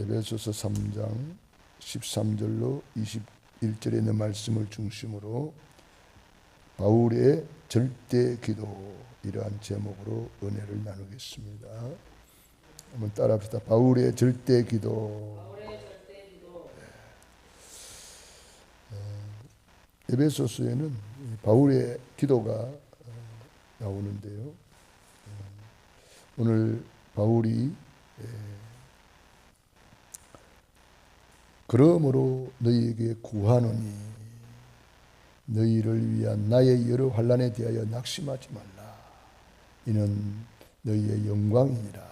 에베소서 3장 13절로 21절에 있는 말씀을 중심으로 바울의 절대 기도, 이러한 제목으로 은혜를 나누겠습니다. 한번 따라합시다. 바울의 절대 기도. 에베소서에는 바울의 기도가 나오는데요. 오늘 바울이 그러므로 너희에게 구하노니 너희를 위한 나의 여러 환난에 대하여 낙심하지 말라. 이는 너희의 영광이니라.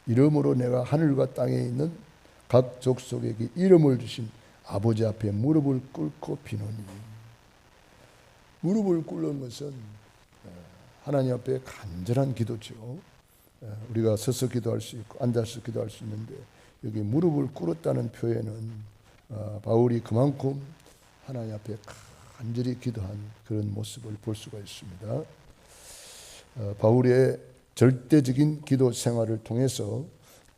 이러므로 내가 하늘과 땅에 있는 각 족속에게 이름을 주신 아버지 앞에 무릎을 꿇고 비노니. 무릎을 꿇는 것은 하나님 앞에 간절한 기도죠. 우리가 서서 기도할 수 있고 앉아서 기도할 수 있는데, 여기 무릎을 꿇었다는 표현은 바울이 그만큼 하나님 앞에 간절히 기도한 그런 모습을 볼 수가 있습니다. 바울의 절대적인 기도 생활을 통해서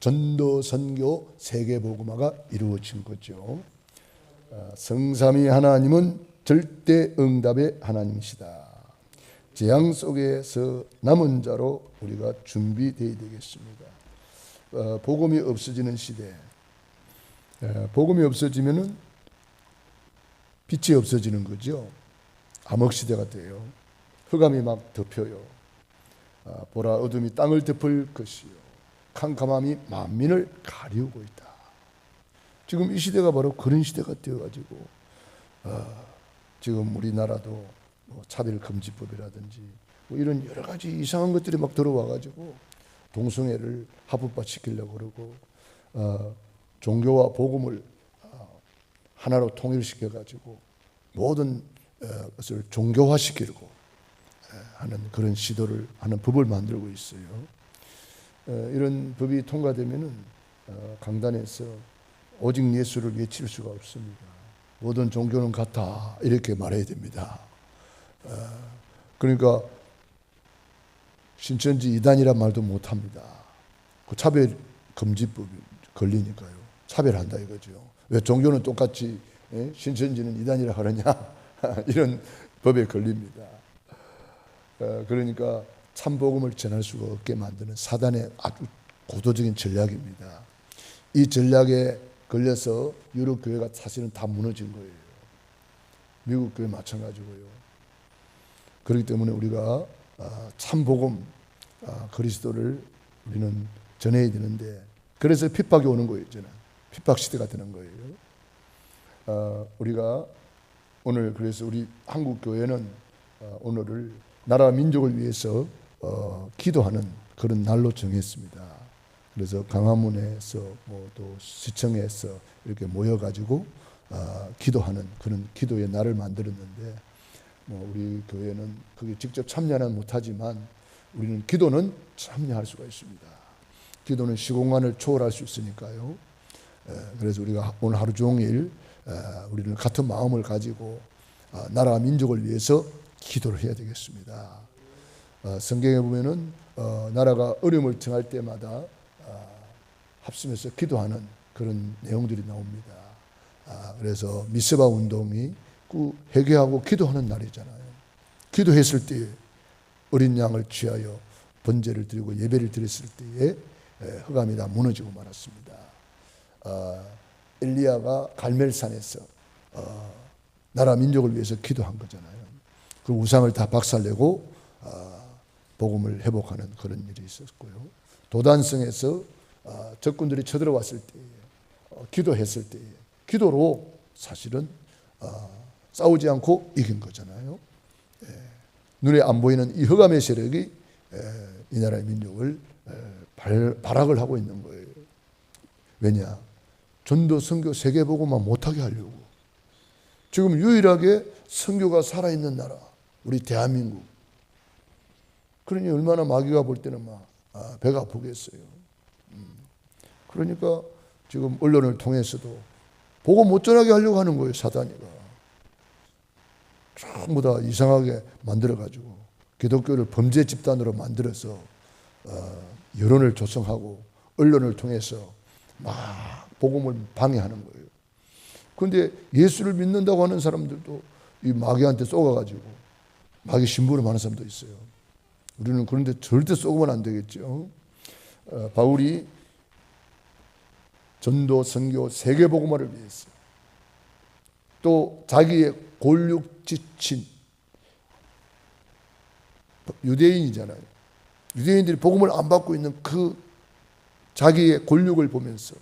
전도, 선교, 세계복음화가 이루어진 거죠. 성삼위 하나님은 절대 응답의 하나님이시다. 재앙 속에서 남은 자로 우리가 준비되어야 되겠습니다. 복음이 없어지는 시대, 복음이 없어지면은 빛이 없어지는 거죠. 암흑시대가 돼요. 흑암이 막 덮여요. 보라, 어둠이 땅을 덮을 것이요 캄캄함이 만민을 가리우고 있다. 지금 이 시대가 바로 그런 시대가 되어가지고 지금 우리나라도 차별금지법이라든지 이런 여러 가지 이상한 것들이 막 들어와가지고 동성애를 합법화시키려고 그러고 종교와 복음을 하나로 통일시켜가지고 모든 것을 종교화시키려고 하는 그런 시도를 하는 법을 만들고 있어요. 이런 법이 통과되면은 강단에서 오직 예수를 외칠 수가 없습니다. 모든 종교는 같아, 이렇게 말해야 됩니다. 그러니까 신천지 이단이란 말도 못합니다. 그 차별금지법이 걸리니까요. 차별한다 이거죠. 왜 종교는 똑같이 신천지는 이단이라 하느냐 이런 법에 걸립니다. 그러니까 참복음을 전할 수가 없게 만드는 사단의 아주 고도적인 전략입니다. 이 전략에 걸려서 유럽 교회가 사실은 다 무너진 거예요. 미국 교회 마찬가지고요. 그렇기 때문에 우리가 참복음 그리스도를 우리는 전해야 되는데, 그래서 핍박이 오는 거예요. 저는 핍박 시대가 되는 거예요. 우리가 오늘 그래서 우리 한국 교회는 오늘을 나라 민족을 위해서 기도하는 그런 날로 정했습니다. 그래서 강화문에서 또 시청에서 이렇게 모여가지고 기도하는 그런 기도의 날을 만들었는데, 우리 교회는 거기 직접 참여는 못하지만 우리는 기도는 참여할 수가 있습니다. 기도는 시공간을 초월할 수 있으니까요. 그래서 우리가 오늘 하루 종일 우리는 같은 마음을 가지고 나라 민족을 위해서 기도를 해야 되겠습니다. 성경에 보면은 나라가 어려움을 당할 때마다 합심해서 기도하는 그런 내용들이 나옵니다. 그래서 미스바 운동이 회개하고 기도하는 날이잖아요. 기도했을 때에 어린 양을 취하여 번제를 드리고 예배를 드렸을 때에 흑암이 다 무너지고 말았습니다. 엘리야가 갈멜산에서 나라 민족을 위해서 기도한 거잖아요. 그 우상을 다 박살내고 복음을 회복하는 그런 일이 있었고요. 도단성에서 적군들이 쳐들어왔을 때에 기도했을 때에 기도로 사실은 싸우지 않고 이긴 거잖아요. 눈에 안 보이는 이 흑암의 세력이 이 나라의 민족을 발악을 하고 있는 거예요. 왜냐? 전도, 선교, 세계복음만 못하게 하려고. 지금 유일하게 선교가 살아있는 나라, 우리 대한민국. 그러니 얼마나 마귀가 볼 때는 배가 아프겠어요. 그러니까 지금 언론을 통해서도 복음 못 전하게 하려고 하는 거예요, 사단이가. 전부 다 이상하게 만들어가지고 기독교를 범죄 집단으로 만들어서 여론을 조성하고 언론을 통해서 막 복음을 방해하는 거예요. 그런데 예수를 믿는다고 하는 사람들도 이 마귀한테 쏘가가지고 마귀 신부를 하는 사람도 있어요. 우리는 그런데 절대 쏘면 안 되겠죠. 바울이 전도, 선교, 세계복음화를 위해서 또 자기의 골육 지친 유대인이잖아요. 유대인들이 복음을 안 받고 있는 그 자기의 골육을 보면서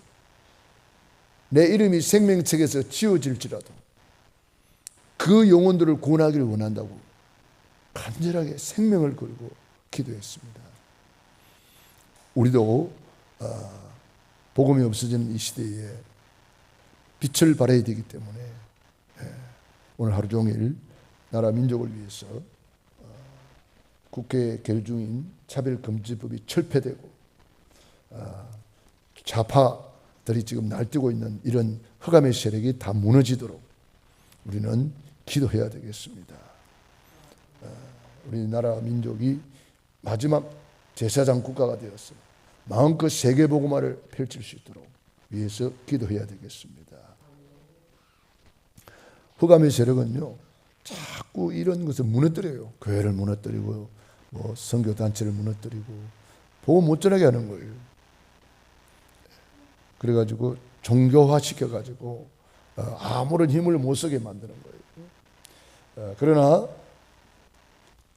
내 이름이 생명책에서 지워질지라도 그 영혼들을 구원하기를 원한다고 간절하게 생명을 걸고 기도했습니다. 우리도 복음이 없어지는 이 시대에 빛을 발해야 되기 때문에 오늘 하루 종일 나라 민족을 위해서 국회 결중인 차별금지법이 철폐되고 좌파들이 지금 날뛰고 있는 이런 흑암의 세력이 다 무너지도록 우리는 기도해야 되겠습니다. 우리나라 민족이 마지막 제사장 국가가 되어서 마음껏 세계복음화를 펼칠 수 있도록 위해서 기도해야 되겠습니다. 흑암의 세력은요, 자꾸 이런 것을 무너뜨려요. 교회를 무너뜨리고 선교단체를 무너뜨리고 복음 못 전하게 하는 거예요. 그래가지고 종교화 시켜가지고 아무런 힘을 못 쓰게 만드는 거예요. 그러나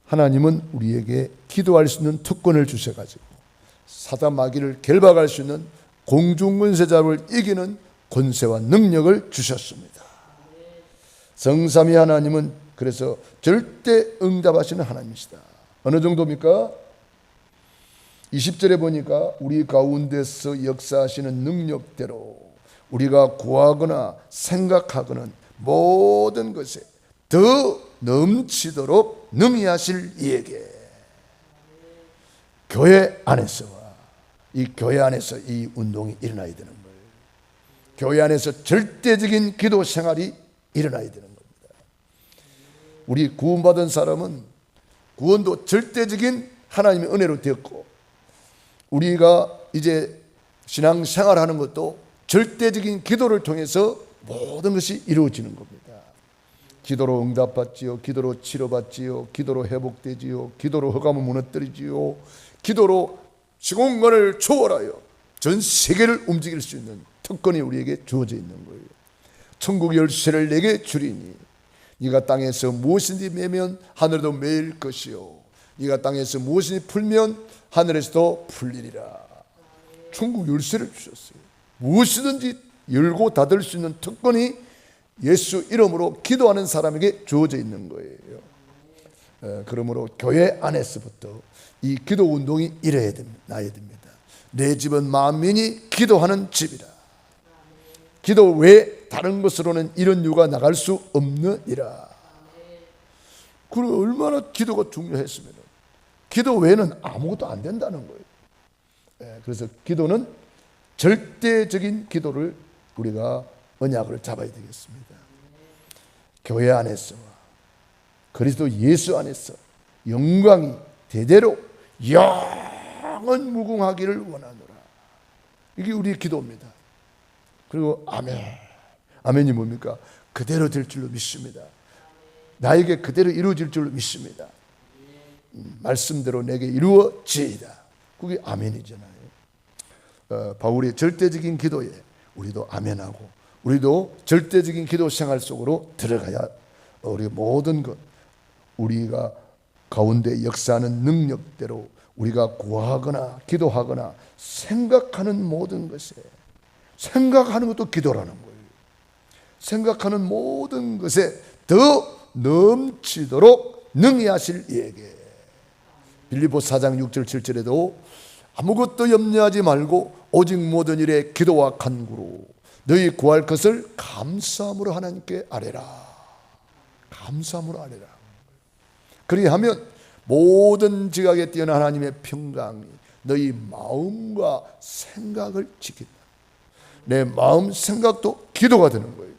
하나님은 우리에게 기도할 수 있는 특권을 주셔가지고 사단 마귀를 결박할 수 있는 공중권세자를 이기는 권세와 능력을 주셨습니다. 성삼위 하나님은 그래서 절대 응답하시는 하나님이시다. 어느 정도입니까? 20절에 보니까 우리 가운데서 역사하시는 능력대로 우리가 구하거나 생각하거나 모든 것에 더 넘치도록 능히 하실 이에게 교회 안에서와 이 교회 안에서 이 운동이 일어나야 되는 거예요. 교회 안에서 절대적인 기도 생활이 일어나야 되는 겁니다. 우리 구원받은 사람은 구원도 절대적인 하나님의 은혜로 되었고 우리가 이제 신앙생활하는 것도 절대적인 기도를 통해서 모든 것이 이루어지는 겁니다. 기도로 응답받지요, 기도로 치료받지요, 기도로 회복되지요, 기도로 흑암을 무너뜨리지요, 기도로 시공간을 초월하여 전 세계를 움직일 수 있는 특권이 우리에게 주어져 있는 거예요. 천국 열쇠를 내게 주리니 네가 땅에서 무엇인지 매면 하늘에도 매일 것이요 네가 땅에서 무엇인지 풀면 하늘에서도 풀리리라. 천국 열쇠를 주셨어요. 무엇이든지 열고 닫을 수 있는 특권이 예수 이름으로 기도하는 사람에게 주어져 있는 거예요. 그러므로 교회 안에서부터 이 기도 운동이 일어나야 됩니다. 내 집은 만민이 기도하는 집이라. 기도 외에 다른 것으로는 이런 유가 나갈 수 없느니라. 그리고 얼마나 기도가 중요했으면 기도 외에는 아무것도 안 된다는 거예요. 그래서 기도는 절대적인 기도를 우리가 언약을 잡아야 되겠습니다. 교회 안에서 그리스도 예수 안에서 영광이 대대로 영원 무궁하기를 원하노라. 이게 우리의 기도입니다. 그리고 아멘. 아멘이 뭡니까? 그대로 될 줄로 믿습니다. 나에게 그대로 이루어질 줄로 믿습니다. 말씀대로 내게 이루어지이다. 그게 아멘이잖아요. 바울의 절대적인 기도에 우리도 아멘하고 우리도 절대적인 기도 생활 속으로 들어가야 우리 모든 것 우리가 가운데 역사하는 능력대로 우리가 구하거나 기도하거나 생각하는 모든 것에 생각하는 것도 기도라는 거예요. 생각하는 모든 것에 더 넘치도록 능히 하실 이에게. 빌립보 4장 6절 7절에도 아무것도 염려하지 말고 오직 모든 일에 기도와 간구로 너희 구할 것을 감사함으로 하나님께 아뢰라. 감사함으로 아뢰라. 그리하면 모든 지각에 뛰어난 하나님의 평강이 너희 마음과 생각을 지킨다. 내 마음 생각도 기도가 되는 거예요.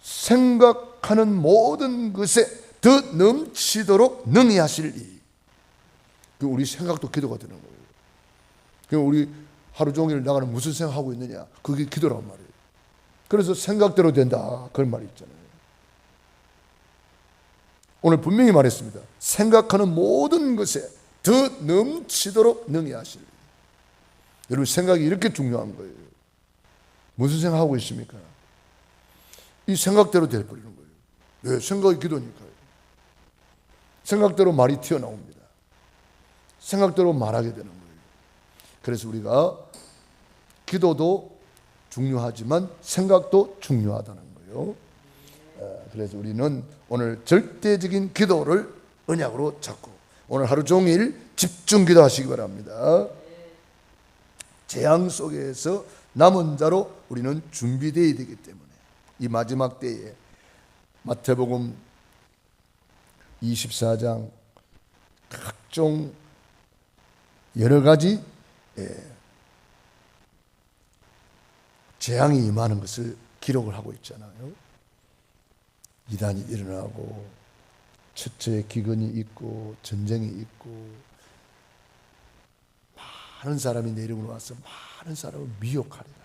생각하는 모든 것에 더 넘치도록 능히 하실 이. 우리 생각도 기도가 되는 거예요. 우리 하루 종일 나가는 무슨 생각하고 있느냐? 그게 기도란 말이에요. 그래서 생각대로 된다. 그런 말이 있잖아요. 오늘 분명히 말했습니다. 생각하는 모든 것에 더 넘치도록 능히 하실. 여러분 생각이 이렇게 중요한 거예요. 무슨 생각하고 있습니까? 이 생각대로 되어버리는 거예요. 왜? 생각이 기도니까요. 생각대로 말이 튀어나옵니다. 생각대로 말하게 되는 거예요. 그래서 우리가 기도도 중요하지만 생각도 중요하다는 거예요. 그래서 우리는 오늘 절대적인 기도를 언약으로 잡고 오늘 하루 종일 집중 기도하시기 바랍니다. 재앙 속에서 남은 자로 우리는 준비되어야 되기 때문에 이 마지막 때에 마태복음 24장 각종 여러 가지 재앙이 임하는 것을 기록을 하고 있잖아요. 이단이 일어나고 처처의 기근이 있고 전쟁이 있고 많은 사람이 내 이름으로 와서 많은 사람을 미혹하리라.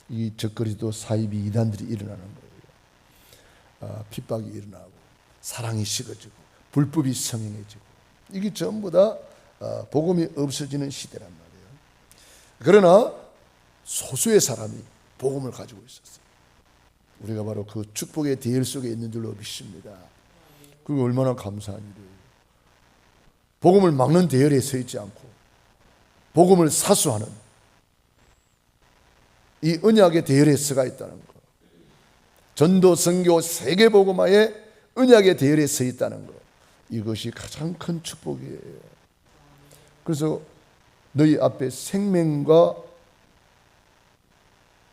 이 적그리스도 사이비 이단들이 일어나는 거예요. 핍박이 일어나고 사랑이 식어지고 불법이 성행해지고 이게 전부 다 복음이 없어지는 시대란 말이에요. 그러나 소수의 사람이 복음을 가지고 있었어요. 우리가 바로 그 축복의 대열 속에 있는 줄로 믿습니다. 그게 얼마나 감사한 일이에요. 복음을 막는 대열에 서 있지 않고 복음을 사수하는 이 언약의 대열에 서가 있다는 것. 전도, 선교, 세계복음화의 언약의 대열에 서 있다는 것. 이것이 가장 큰 축복이에요. 그래서 너희 앞에 생명과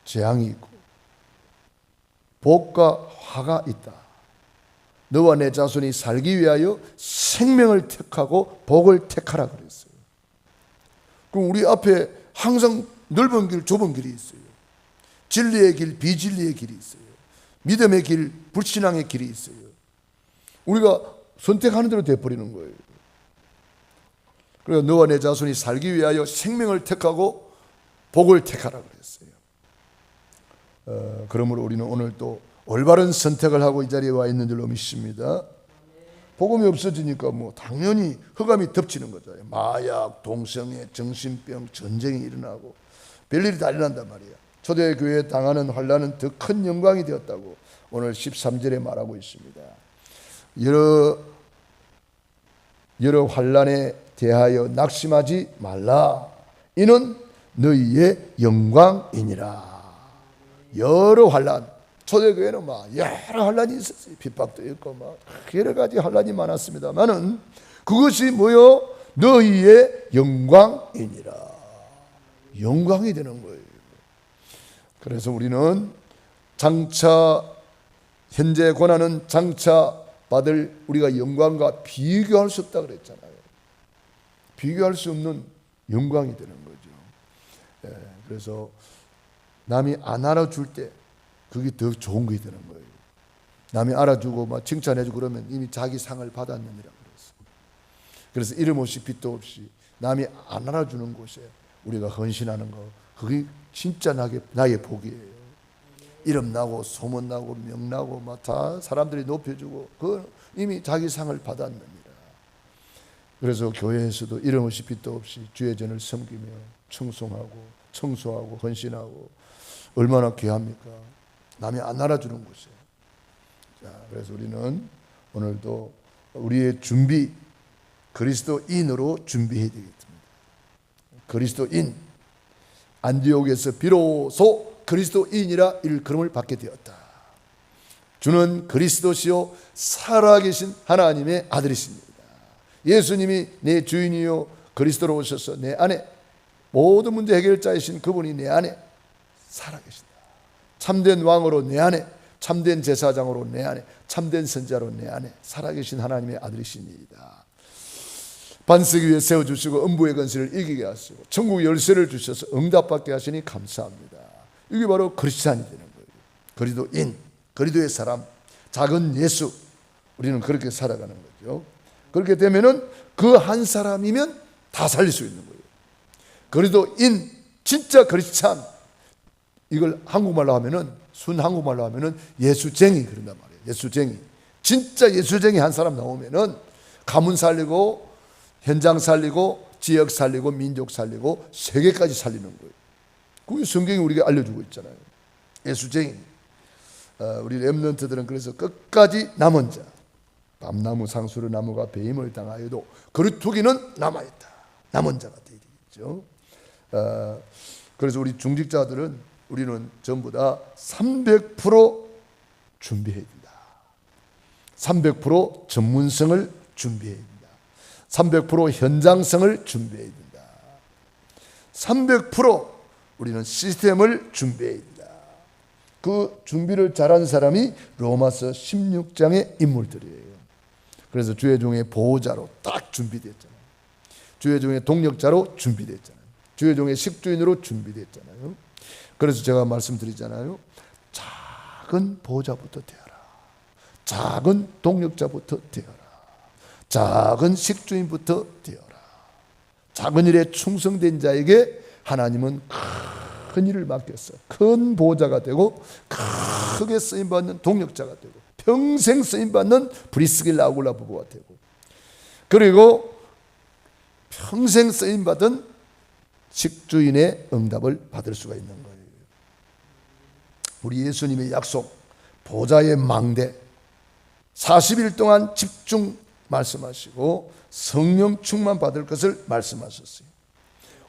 재앙이 있고 복과 화가 있다. 너와 내 자손이 살기 위하여 생명을 택하고 복을 택하라 그랬어요. 그럼 우리 앞에 항상 넓은 길, 좁은 길이 있어요. 진리의 길, 비진리의 길이 있어요. 믿음의 길, 불신앙의 길이 있어요. 우리가 선택하는 대로 돼버리는 거예요. 그래서 너와 내 자손이 살기 위하여 생명을 택하고 복을 택하라 그랬어요. 그러므로 우리는 오늘 또 올바른 선택을 하고 이 자리에 와 있는 줄로 믿습니다. 복음이 없어지니까 뭐 당연히 흑암이 덮치는 거죠. 마약, 동성애, 정신병, 전쟁이 일어나고 별일이 다 일어난단 말이에요. 초대교회에 당하는 환난은 더 큰 영광이 되었다고 오늘 13절에 말하고 있습니다. 여러 환난에 대하여 낙심하지 말라. 이는 너희의 영광이니라. 여러 환난. 초대교회는 막 여러 환난이 있었어요. 핍박도 있고 막 여러 가지 환난이 많았습니다만은 그것이 뭐요? 너희의 영광이니라. 영광이 되는 거예요. 그래서 우리는 장차 현재 고난은 장차 받을 우리가 영광과 비교할 수 없다 그랬잖아요. 비교할 수 없는 영광이 되는 거죠. 그래서 남이 안 알아줄 때 그게 더 좋은 게 되는 거예요. 남이 알아주고 막 칭찬해주고 그러면 이미 자기 상을 받았느니라 그랬어요. 그래서 이름 없이 빚도 없이 남이 안 알아주는 곳에 우리가 헌신하는 거 그게 진짜 나의 복이에요. 이름 나고 소문 나고 명 나고 막 다 사람들이 높여주고 그 이미 자기 상을 받았느니라. 그래서 교회에서도 이름 없이 빚도 없이 주의 전을 섬기며 청소하고 헌신하고 얼마나 귀합니까? 남이 안 알아주는 곳에. 자, 그래서 우리는 오늘도 우리의 준비 그리스도인으로 준비해야 되겠습니다. 그리스도인 안디옥에서 비로소 그리스도인이라 일컬음을 받게 되었다. 주는 그리스도시요 살아계신 하나님의 아들이십니다. 예수님이 내 주인이요 그리스도로 오셔서 내 안에 모든 문제 해결자이신 그분이 내 안에 살아계신다. 참된 왕으로 내 안에, 참된 제사장으로 내 안에, 참된 선자로 내 안에 살아계신 하나님의 아들이십니다. 반석 위에 세워주시고 음부의 권세를 이기게 하시고 천국 열쇠를 주셔서 응답받게 하시니 감사합니다. 이게 바로 크리스찬이 되는 거예요. 그리스도인, 그리스도의 사람, 작은 예수. 우리는 그렇게 살아가는 거죠. 그렇게 되면은 그 한 사람이면 다 살릴 수 있는 거예요. 그리스도인, 진짜 크리스찬, 이걸 한국말로 하면은, 순 한국말로 하면은 예수쟁이 그런단 말이에요. 예수쟁이. 진짜 예수쟁이 한 사람 나오면은 가문 살리고 현장 살리고 지역 살리고 민족 살리고 세계까지 살리는 거예요. 그게 성경이 우리에게 알려주고 있잖아요. 예수쟁이. 우리 렘넌트들은 그래서 끝까지 남은 자, 밤나무 상수르 나무가 배임을 당하여도 그루터기는 남아있다. 남은 자가 되겠죠. 그래서 우리 중직자들은 우리는 전부 다 300% 준비해야 된다. 300% 전문성을 준비해야 된다. 300% 현장성을 준비해야 된다. 300% 우리는 시스템을 시스템해야 된다. 그 준비를 잘한 사람이 로마서 16장의 인물들이에요. 그래서 주의 종의 보호자로 딱 준비됐잖아요. 주의 종의 동력자로 준비됐잖아요. 주의 종의 식주인으로 준비됐잖아요. 그래서 제가 말씀드리잖아요. 작은 보호자부터 되어라. 작은 동력자부터 되어라. 작은 식주인부터 되어라. 작은 일에 충성된 자에게 하나님은 큰 일을 맡겼어. 큰 보호자가 되고 크게 쓰임받는 동력자가 되고 평생 쓰임받는 브리스길라 아굴라 부부가 되고 그리고 평생 쓰임받은 식주인의 응답을 받을 수가 있는 거예요. 우리 예수님의 약속, 보좌의 망대 40일 동안 집중 말씀하시고 성령 충만 받을 것을 말씀하셨어요.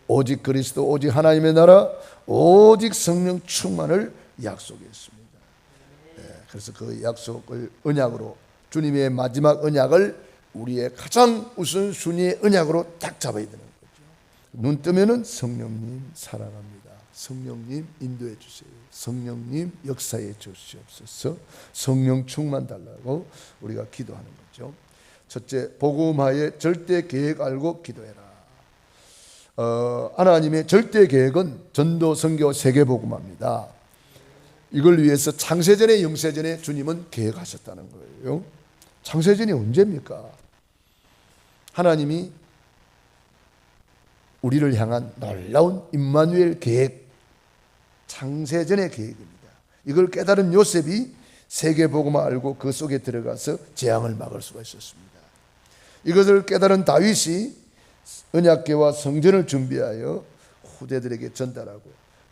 오직 그리스도, 오직 하나님의 나라, 오직 성령 충만을 약속했습니다. 그래서 그 약속을 언약으로, 주님의 마지막 언약을 우리의 가장 우선순위의 언약으로 딱 잡아야 되는 거죠. 눈 뜨면은 성령님 사랑합니다. 성령님 인도해 주세요. 성령님 역사해 주시옵소서. 성령 충만 달라고 우리가 기도하는 거죠. 첫째, 복음화의 절대 계획 알고 기도해라. 하나님의 절대 계획은 전도, 선교, 세계복음화입니다. 이걸 위해서 창세전에 영세전에 주님은 계획하셨다는 거예요. 창세전이 언제입니까? 하나님이 우리를 향한 놀라운 임마누엘 계획, 창세전의 계획입니다. 이걸 깨달은 요셉이 세계복음화 알고 그 속에 들어가서 재앙을 막을 수가 있었습니다. 이것을 깨달은 다윗이 언약궤와 성전을 준비하여 후대들에게 전달하고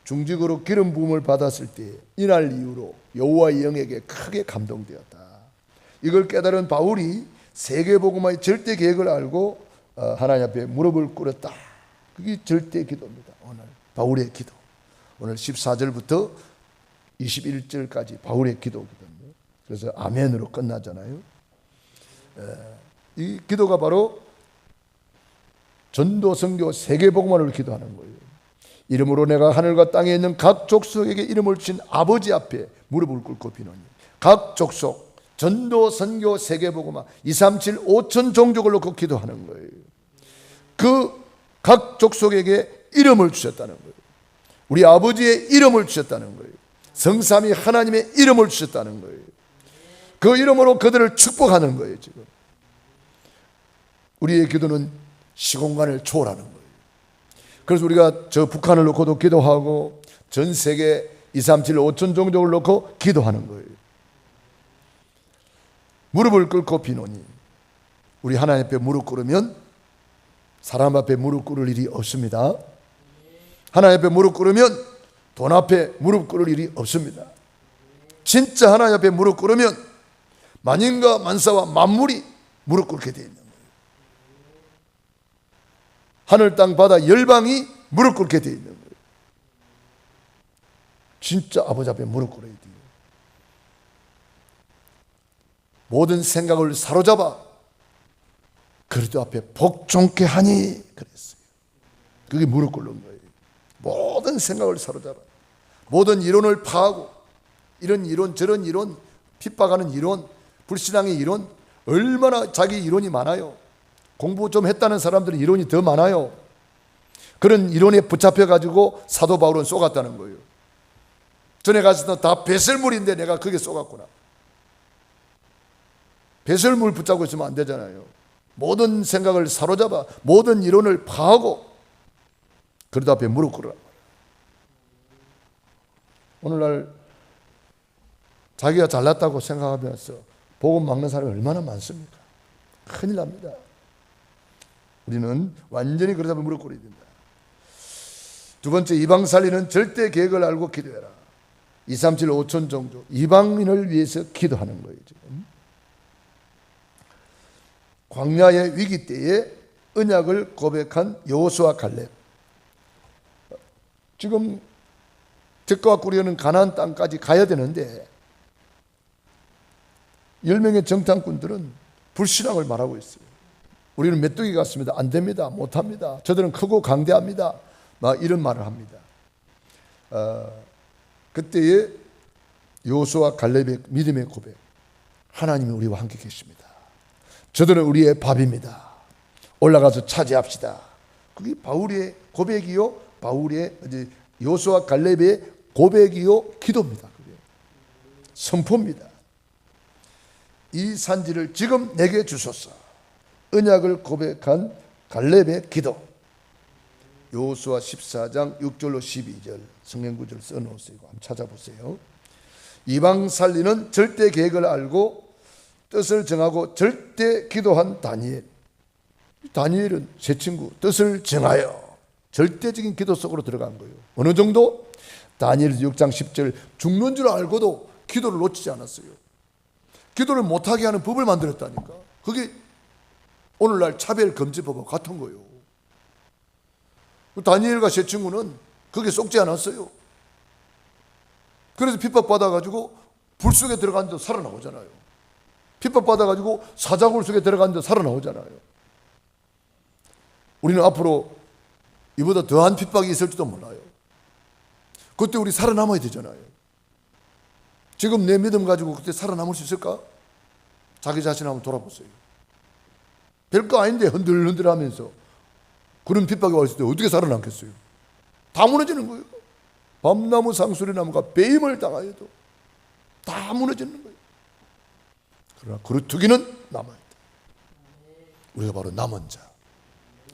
중직으로 기름 부음을 받았을 때 이날 이후로 여호와의 영에게 크게 감동되었다. 이걸 깨달은 바울이 세계복음화의 절대 계획을 알고 하나님 앞에 무릎을 꿇었다. 그게 절대 기도입니다. 오늘 바울의 기도. 오늘 14절부터 21절까지 바울의 기도거든요. 그래서 아멘으로 끝나잖아요. 이 기도가 바로 전도, 선교, 세계복음화를 기도하는 거예요. 이름으로 내가 하늘과 땅에 있는 각 족속에게 이름을 주신 아버지 앞에 무릎을 꿇고 비노니 각 족속, 전도, 선교, 세계복음화 237 5천 종족을 놓고 기도하는 거예요. 그 각 족속에게 이름을 주셨다는 거예요. 우리 아버지의 이름을 주셨다는 거예요. 성삼위 하나님의 이름을 주셨다는 거예요. 그 이름으로 그들을 축복하는 거예요. 지금 우리의 기도는 시공간을 초월하는 거예요. 그래서 우리가 저 북한을 놓고도 기도하고 전 세계 237 5천 종족을 놓고 기도하는 거예요. 무릎을 꿇고 비노니 우리 하나님 앞에 무릎 꿇으면 사람 앞에 무릎 꿇을 일이 없습니다. 하나님 앞에 무릎 꿇으면 돈 앞에 무릎 꿇을 일이 없습니다. 진짜 하나님 앞에 무릎 꿇으면 만인과 만사와 만물이 무릎 꿇게 되어 있는 거예요. 하늘 땅 바다 열방이 무릎 꿇게 되어 있는 거예요. 진짜 아버지 앞에 무릎 꿇어야 돼요. 모든 생각을 사로잡아 그리스도 앞에 복종케 하니 그랬어요. 그게 무릎 꿇는 거예요. 모든 생각을 사로잡아 모든 이론을 파하고 이런 이론 저런 이론 핍박하는 이론 불신앙의 이론 얼마나 자기 이론이 많아요. 공부 좀 했다는 사람들은 이론이 더 많아요. 그런 이론에 붙잡혀 가지고 사도 바울은 쏘갔다는 거예요. 전에 갔을 때 다 배설물인데 내가 그게 쏘갔구나. 배설물 붙잡고 있으면 안 되잖아요. 모든 생각을 사로잡아 모든 이론을 파하고 그러다 앞에 무릎 꿇으라. 오늘날 자기가 잘났다고 생각하면서 복음 막는 사람이 얼마나 많습니까? 큰일 납니다. 우리는 완전히 그러다 보면 무릎 꿇어야 된다. 두 번째, 이방 살리는 절대 계획을 알고 기도해라. 237 5천 종족, 이방인을 위해서 기도하는 거예요. 지금 광야의 위기 때에 언약을 고백한 여호수아 갈렙, 지금 적과 꾸려는 가나안 땅까지 가야 되는데 10명의 정탐꾼들은 불신앙을 말하고 있어요. 우리는 메뚜기 같습니다. 안 됩니다. 못합니다. 저들은 크고 강대합니다. 막 이런 말을 합니다. 그때의 여호수아 갈렙의 믿음의 고백, 하나님이 우리와 함께 계십니다. 저들은 우리의 밥입니다. 올라가서 차지합시다. 그게 바울의 고백이요, 바울의 여호수아 갈렙의 고백이요 기도입니다. 그게 선포입니다. 이 산지를 지금 내게 주소서. 언약을 고백한 갈렙의 기도. 여호수아 14장 6절로 12절 성경 구절 써놓으세요. 한번 찾아보세요. 이방 살리는 절대 계획을 알고 뜻을 정하고 절대 기도한 다니엘. 다니엘은 새 친구 뜻을 정하여 절대적인 기도 속으로 들어간 거예요. 어느 정도? 다니엘 6장 10절 죽는 줄 알고도 기도를 놓치지 않았어요. 기도를 못하게 하는 법을 만들었다니까. 그게 오늘날 차별금지법과 같은 거예요. 다니엘과 새 친구는 그게 속지 않았어요. 그래서 핍박받아가지고 불 속에 들어갔는데 살아나오잖아요. 핍박받아가지고 사자굴 속에 들어갔는데 살아나오잖아요. 우리는 앞으로 이보다 더한 핍박이 있을지도 몰라요. 그때 우리 살아남아야 되잖아요. 지금 내 믿음 가지고 그때 살아남을 수 있을까? 자기 자신 한번 돌아보세요. 별거 아닌데 흔들흔들 하면서 그런 핍박이 왔을 때 어떻게 살아남겠어요? 다 무너지는 거예요. 밤나무 상수리나무가 배임을 당하여도 다 무너지는 거예요. 그러나 그루터기는 남아있다. 우리가 바로 남은 자.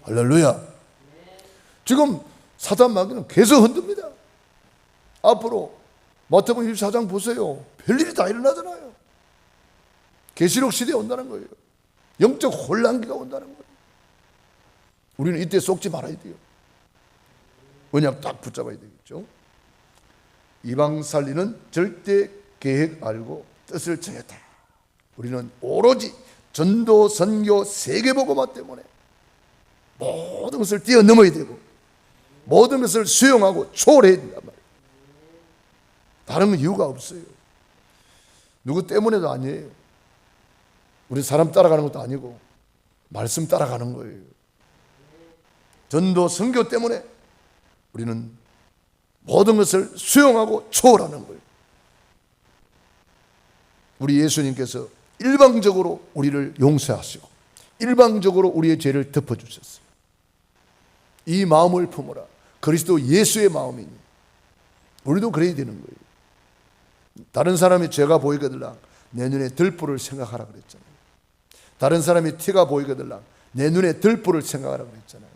할렐루야. 지금 사단 마귀는 계속 흔듭니다. 앞으로 마태복음 24장 보세요. 별일이 다 일어나잖아요. 계시록 시대에 온다는 거예요. 영적 혼란기가 온다는 거예요. 우리는 이때 속지 말아야 돼요. 언약 딱 붙잡아야 되겠죠. 이방 살리는 절대 계획 알고 뜻을 정했다. 우리는 오로지 전도, 선교, 세계복음화 때문에 모든 것을 뛰어넘어야 되고 모든 것을 수용하고 초월해야 된단 말이에요. 다른 이유가 없어요. 누구 때문에도 아니에요. 우리 사람 따라가는 것도 아니고 말씀 따라가는 거예요. 전도, 선교 때문에 우리는 모든 것을 수용하고 초월하는 거예요. 우리 예수님께서 일방적으로 우리를 용서하시고 일방적으로 우리의 죄를 덮어주셨어요. 이 마음을 품어라. 그리스도 예수의 마음이니 우리도 그래야 되는 거예요. 다른 사람이 죄가 보이거들랑 내 눈에 들보를 생각하라 그랬잖아요. 다른 사람이 티가 보이거들랑 내 눈에 들보를 생각하라 그랬잖아요.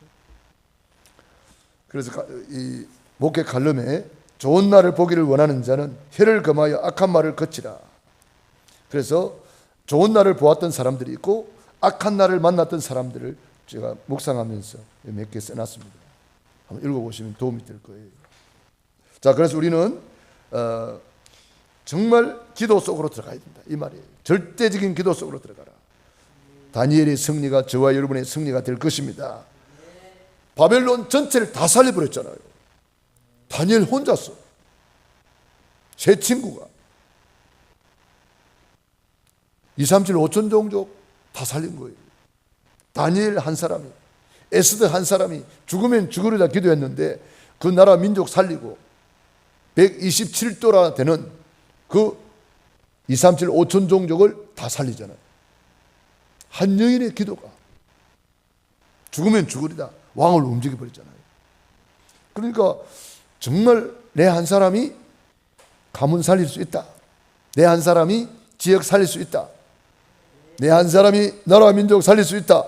그래서 이 목회 칼럼에 좋은 날을 보기를 원하는 자는 혀를 금하여 악한 말을 거치라. 그래서 좋은 날을 보았던 사람들이 있고 악한 날을 만났던 사람들을 제가 묵상하면서 몇 개 써놨습니다. 한번 읽어보시면 도움이 될 거예요. 자, 그래서 우리는 정말 기도 속으로 들어가야 된다 이 말이에요. 절대적인 기도 속으로 들어가라. 다니엘의 승리가 저와 여러분의 승리가 될 것입니다. 바벨론 전체를 다 살려버렸잖아요. 다니엘 혼자서, 세 친구가 237 5천 종족 다 살린 거예요. 다니엘 한 사람이, 에스더 한 사람이 죽으면 죽으리라 기도했는데 그 나라 민족 살리고 127도나 되는 그 237 5천 종족을 다 살리잖아요. 한 여인의 기도가 죽으면 죽으리다 왕을 움직여버렸잖아요. 그러니까 정말 내 한 사람이 가문 살릴 수 있다. 내 한 사람이 지역 살릴 수 있다. 내 한 사람이 나라 민족 살릴 수 있다.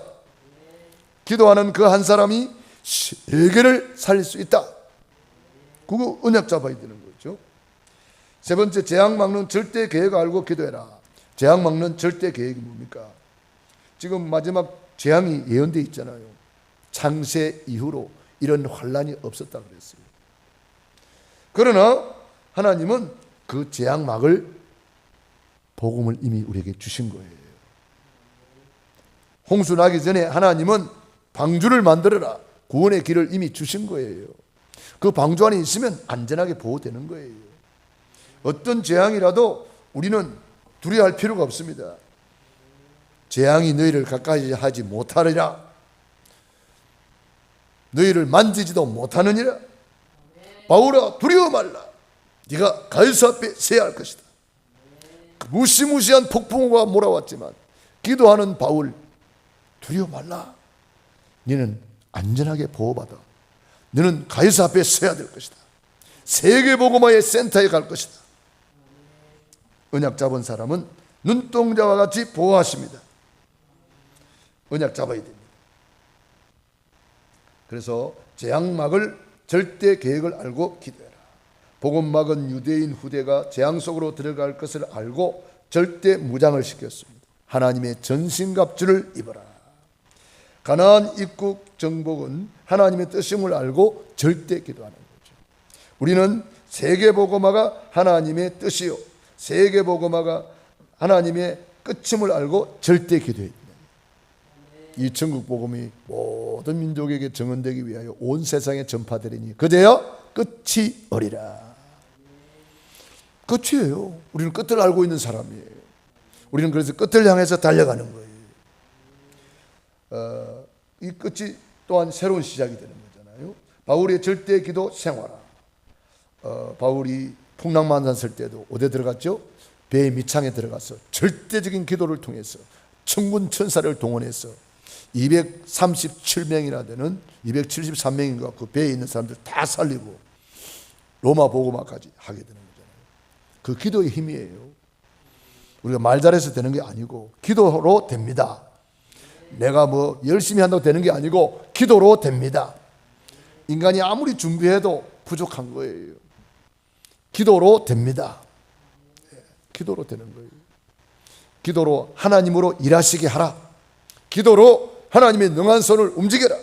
기도하는 그 한 사람이 세계를 살릴 수 있다. 그거 언약 잡아야 되는 거죠. 세 번째, 재앙 막는 절대 계획 알고 기도해라. 재앙 막는 절대 계획이 뭡니까? 지금 마지막 재앙이 예언되어 있잖아요. 창세 이후로 이런 환란이 없었다 그랬어요. 그러나 하나님은 그 재앙 막을 복음을 이미 우리에게 주신 거예요. 홍수 나기 전에 하나님은 방주를 만들어라. 구원의 길을 이미 주신 거예요. 그 방주 안에 있으면 안전하게 보호되는 거예요. 어떤 재앙이라도 우리는 두려워할 필요가 없습니다. 재앙이 너희를 가까이 하지 못하리라. 너희를 만지지도 못하느니라. 바울아, 두려워 말라. 네가 가이사 앞에 서야 할 것이다. 무시무시한 폭풍우가 몰아왔지만 기도하는 바울, 두려워 말라. 너는 안전하게 보호받아. 너는 가이사 앞에 서야 될 것이다. 세계복음화의 센터에 갈 것이다. 언약 잡은 사람은 눈동자와 같이 보호하십니다. 언약 잡아야 됩니다. 그래서 재앙막을 절대 계획을 알고 기도해라. 복음 막은 유대인 후대가 재앙 속으로 들어갈 것을 알고 절대 무장을 시켰습니다. 하나님의 전신갑주를 입어라. 가나안 입국 정복은 하나님의 뜻임을 알고 절대 기도하는 거죠. 우리는 세계복음화가 하나님의 뜻이요, 세계복음화가 하나님의 끝임을 알고 절대 기도해야 됩니다. 이 천국 복음이 모든 민족에게 증언되기 위하여 온 세상에 전파되리니 그제야 끝이 어리라. 끝이에요. 우리는 끝을 알고 있는 사람이에요. 우리는 그래서 끝을 향해서 달려가는 거예요. 이 끝이 또한 새로운 시작이 되는 거잖아요. 바울의 절대 기도 생활화. 바울이 풍랑 만났을 때도 어디에 들어갔죠? 배의 밑창에 들어가서 절대적인 기도를 통해서 천군 천사를 동원해서 237명이나 되는 273명인가 그 배에 있는 사람들 다 살리고 로마 복음화까지 하게 되는 거잖아요. 그 기도의 힘이에요. 우리가 말 잘해서 되는 게 아니고 기도로 됩니다. 내가 뭐 열심히 한다고 되는 게 아니고 기도로 됩니다. 인간이 아무리 준비해도 부족한 거예요. 기도로 됩니다. 기도로 되는 거예요. 기도로 하나님으로 일하시게 하라. 기도로 하나님의 능한 손을 움직여라.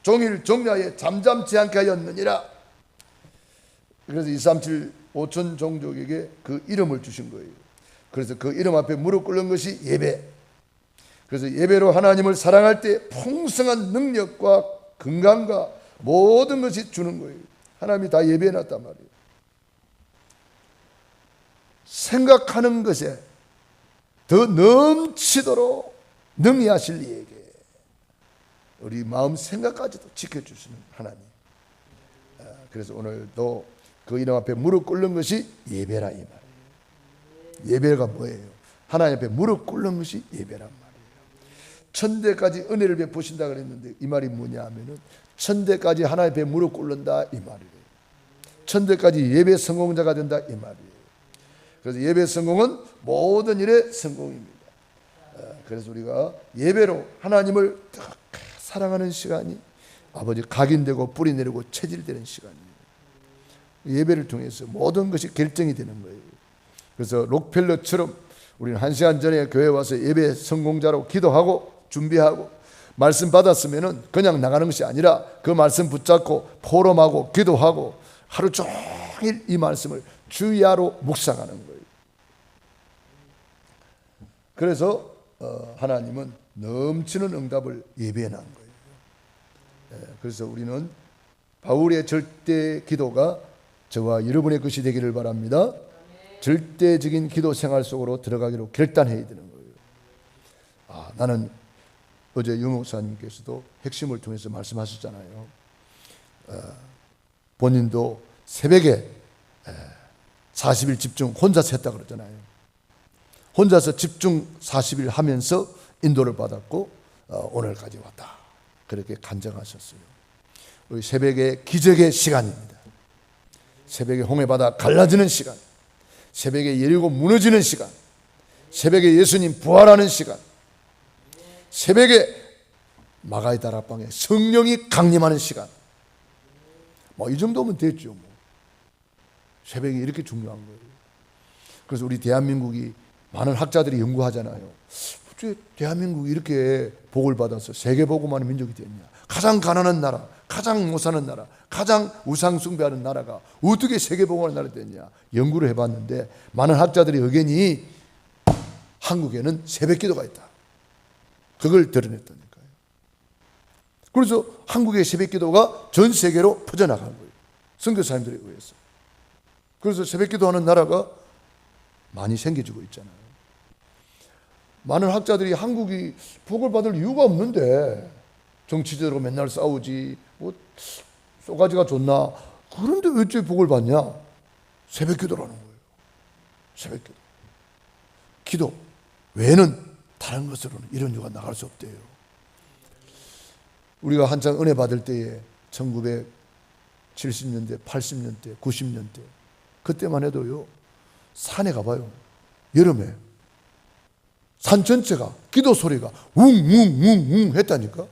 종일 종야에 잠잠치 않게 하였느니라. 그래서 237 5천 종족에게 그 이름을 주신 거예요. 그래서 그 이름 앞에 무릎 꿇는 것이 예배. 그래서 예배로 하나님을 사랑할 때 풍성한 능력과 건강과 모든 것이 주는 거예요. 하나님이 다 예배해 놨단 말이에요. 생각하는 것에 더 넘치도록 능히 하실 이에게 우리 마음 생각까지도 지켜주시는 하나님. 그래서 오늘도 그 이름 앞에 무릎 꿇는 것이 예배라 이 말이에요. 예배가 뭐예요? 하나님 앞에 무릎 꿇는 것이 예배란 말이에요. 천대까지 은혜를 베푸신다 그랬는데 이 말이 뭐냐 하면은 천대까지 하나님 앞에 무릎 꿇는다 이 말이에요. 천대까지 예배 성공자가 된다 이 말이에요. 그래서 예배 성공은 모든 일의 성공입니다. 그래서 우리가 예배로 하나님을 사랑하는 시간이 아버지 각인되고 뿌리 내리고 체질되는 시간이에요. 예배를 통해서 모든 것이 결정이 되는 거예요. 그래서 록펠러처럼 우리는 1시간 전에 교회 와서 예배 성공자로 기도하고 준비하고 말씀 받았으면은 그냥 나가는 것이 아니라 그 말씀 붙잡고 포럼하고 기도하고 하루 종일 이 말씀을 주야로 묵상하는 거예요. 그래서 하나님은 넘치는 응답을 예배해 놓은 거예요. 그래서 우리는 바울의 절대 기도가 저와 여러분의 것이 되기를 바랍니다. 절대적인 기도 생활 속으로 들어가기로 결단해야 되는 거예요. 나는 어제 유 목사님께서도 핵심을 통해서 말씀하셨잖아요. 본인도 새벽에 40일 집중 혼자서 했다 그러잖아요. 혼자서 집중 40일 하면서 인도를 받았고 오늘까지 왔다. 그렇게 간증하셨어요. 우리 새벽에 기적의 시간입니다. 새벽에 홍해바다 갈라지는 시간, 새벽에 예리고 무너지는 시간, 새벽에 예수님 부활하는 시간, 새벽에 마가의 다락방에 성령이 강림하는 시간. 이 정도면 됐죠. 새벽이 이렇게 중요한 거예요. 그래서 우리 대한민국이 많은 학자들이 연구하잖아요. 어째 대한민국이 이렇게 복을 받아서 세계복음하는 민족이 됐냐. 가장 가난한 나라, 가장 못 사는 나라, 가장 우상 숭배하는 나라가 어떻게 세계복음하는 나라가 됐냐. 연구를 해봤는데 많은 학자들의 의견이 한국에는 새벽기도가 있다. 그걸 드러냈다니까요. 그래서 한국의 새벽기도가 전 세계로 퍼져나간 거예요. 선교사님들에 의해서. 그래서 새벽기도하는 나라가 많이 생겨지고 있잖아요. 많은 학자들이 한국이 복을 받을 이유가 없는데 정치적으로 맨날 싸우지 뭐 쏘가지가 좋나 그런데 어째 복을 받냐? 새벽기도라는 거예요. 새벽기도. 기도 외에는 다른 것으로는 이런 이유가 나갈 수 없대요. 우리가 한창 은혜 받을 때에 1970년대, 80년대, 90년대 그때만 해도요 산에 가봐요. 여름에 산 전체가 기도 소리가 웅웅웅웅 했다니까.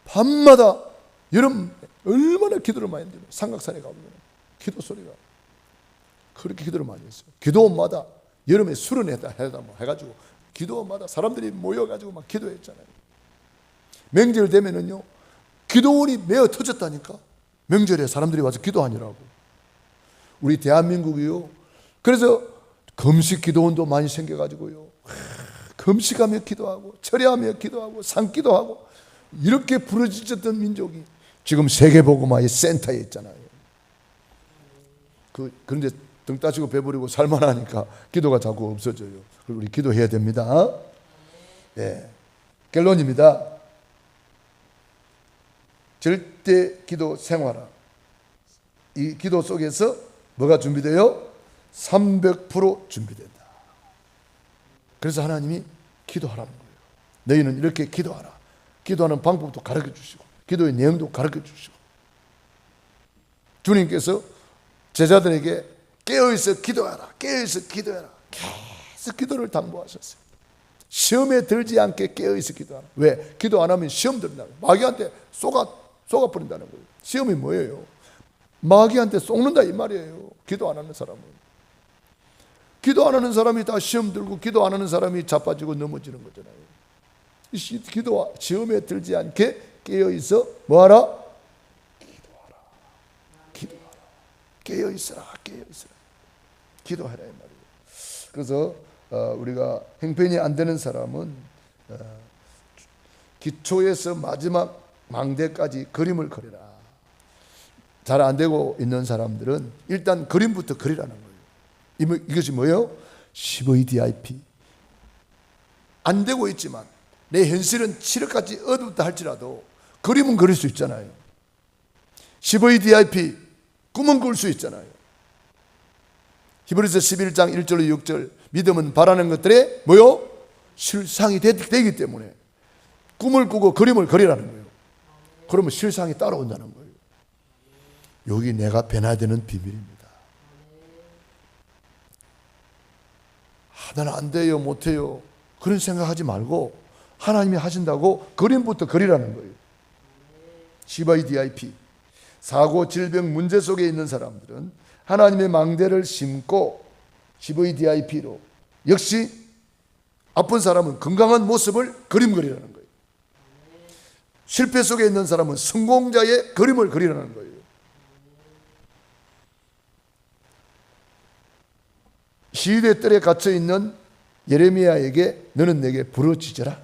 밤마다 여름 얼마나 기도를 많이 했는데 삼각산에 가보면 기도 소리가 그렇게 기도를 많이 했어요. 기도원마다 여름에 술은 해가지고 기도원마다 사람들이 모여가지고 막 기도했잖아요. 명절 되면은요 기도원이 메어 터졌다니까. 명절에 사람들이 와서 기도하느라고. 우리 대한민국이요. 그래서 금식 기도원도 많이 생겨가지고요. 금식하며 기도하고 철야하며 기도하고 산기도하고 이렇게 부르짖었던 민족이 지금 세계복음화의 센터에 있잖아요. 그런데 등 따시고 배부리고 살만하니까 기도가 자꾸 없어져요. 그리고 우리 기도해야 됩니다. 네. 결론입니다. 절대 기도 생활화. 이 기도 속에서 뭐가 준비돼요? 300% 준비된다. 그래서 하나님이 기도하라는 거예요. 너희는 이렇게 기도하라. 기도하는 방법도 가르쳐 주시고 기도의 내용도 가르쳐 주시고 주님께서 제자들에게 깨어있어 기도하라. 깨어있어 기도하라. 계속 기도를 당부하셨어요. 시험에 들지 않게 깨어있어 기도하라. 왜? 기도 안 하면 시험 든다. 마귀한테 쏘아버린다는 거예요. 시험이 뭐예요? 마귀한테 쏘는다 이 말이에요. 기도 안 하는 사람은. 기도 안 하는 사람이 다 시험 들고 기도 안 하는 사람이 자빠지고 넘어지는 거잖아요. 기도와 시험에 들지 않게 깨어있어 뭐하라? 기도하라. 기도하라. 깨어있어라. 깨어있어라. 기도하라 이 말이에요. 그래서 우리가 형편이 안 되는 사람은 기초에서 마지막 망대까지 그림을 그리라. 잘 안 되고 있는 사람들은 일단 그림부터 그리라는 거예요. 이것이 뭐예요? CVDIP. 안 되고 있지만 내 현실은 7억까지 어둡다 할지라도 그림은 그릴 수 있잖아요. CVDIP 꿈은 꿀 수 있잖아요. 히브리서 11장 1절로 6절 믿음은 바라는 것들에 뭐요? 실상이 되기 때문에 꿈을 꾸고 그림을 그리라는 거예요. 그러면 실상이 따라온다는 거예요. 여기 내가 변화되는 비밀입니다. 나는 안 돼요, 못 해요. 그런 생각하지 말고 하나님이 하신다고 그림부터 그리라는 거예요. CVDIP. 사고, 질병, 문제 속에 있는 사람들은 하나님의 망대를 심고 CVDIP로 역시 아픈 사람은 건강한 모습을 그림 그리라는 거예요. 실패 속에 있는 사람은 성공자의 그림을 그리라는 거예요. 시위대 뜰에 갇혀있는 예레미야에게 너는 내게 부르짖어라.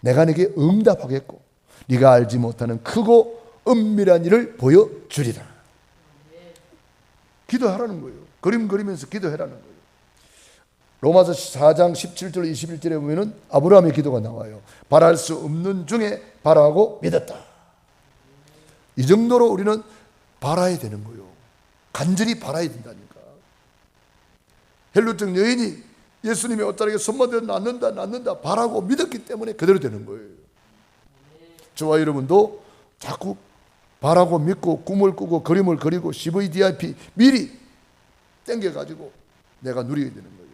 내가 내게 응답하겠고 네가 알지 못하는 크고 은밀한 일을 보여주리라. 기도하라는 거예요. 그림 그리면서 기도하라는 거예요. 로마서 4장 17절 21절에 보면 아브라함의 기도가 나와요. 바랄 수 없는 중에 바라고 믿었다. 이 정도로 우리는 바라야 되는 거예요. 간절히 바라야 된다니까. 헬루증 여인이 예수님의 옷자락에 손만 대면 낫는다 바라고 믿었기 때문에 그대로 되는 거예요. 저와 여러분도 자꾸 바라고 믿고 꿈을 꾸고 그림을 그리고 CVDIP 미리 땡겨가지고 내가 누리게 되는 거예요.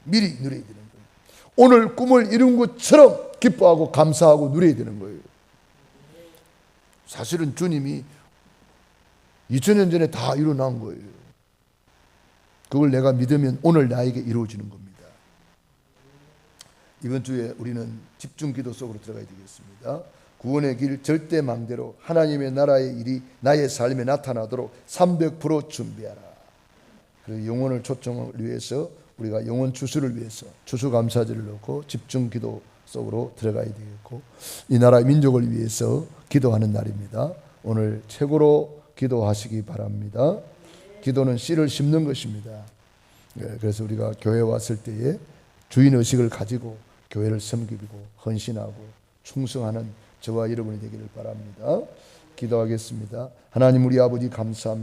미리 누려야 되는 거예요. 오늘 꿈을 이룬 것처럼 기뻐하고 감사하고 누려야 되는 거예요. 사실은 주님이 2000년 전에 다 일어난 거예요. 그걸 내가 믿으면 오늘 나에게 이루어지는 겁니다. 이번 주에 우리는 집중 기도 속으로 들어가야 되겠습니다. 구원의 길 절대망대로 하나님의 나라의 일이 나의 삶에 나타나도록 300% 준비하라. 그 영혼을 초청을 위해서 우리가 영혼 추수를 위해서 추수감사절을 놓고 집중 기도 속으로 들어가야 되겠고, 이 나라의 민족을 위해서 기도하는 날입니다. 오늘 최고로 기도하시기 바랍니다. 기도는 씨를 심는 것입니다. 그래서 우리가 교회 왔을 때에 주인의식을 가지고 교회를 섬기고 헌신하고 충성하는 저와 여러분이 되기를 바랍니다. 기도하겠습니다. 하나님 우리 아버지 감사합니다.